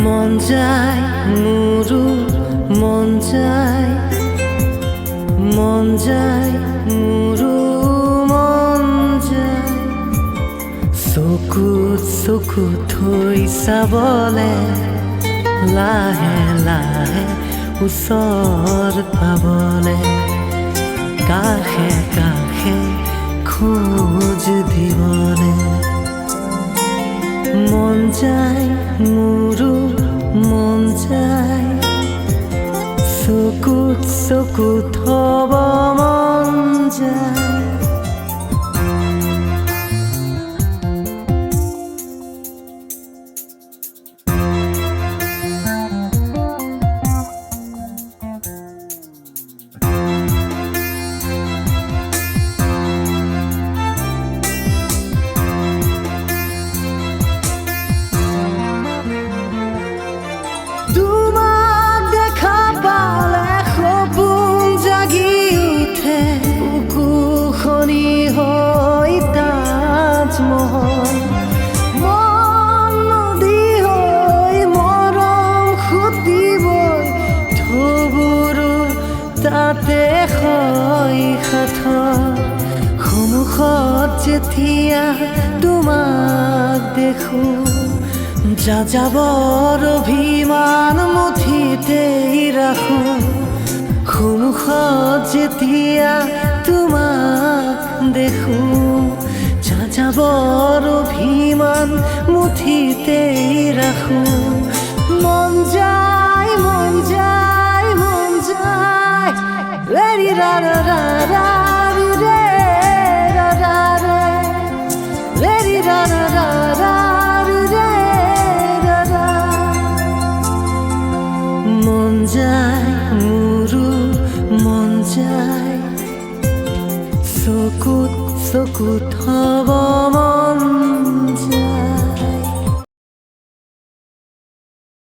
মন যায় মোৰো মন যায় মোৰো মন যায় চকুত চকুত থৈ চাবলে লাহে লাহে ওচৰ পাবলে কাষে কাষে খোজ দিবলে মন যায় মোৰো মন যায় চকুত চকুত থব মন যায় তাতে হয় সন্মুখত যেতিয়া তোমাক দেখো যাযাবৰ অভিমান মুঠিতেই ৰাখো সন্মুখত যেতিয়া তোমাক দেখো যাযাবৰ অভিমান মুঠিতেই ৰাখো মন যায় মন যায় মন যায় রে রা রা রা রা রে রা রা রে রে রা রা রা রা রে রা রা মন যায় মোৰো মন যায় চকুত চকুত থব মন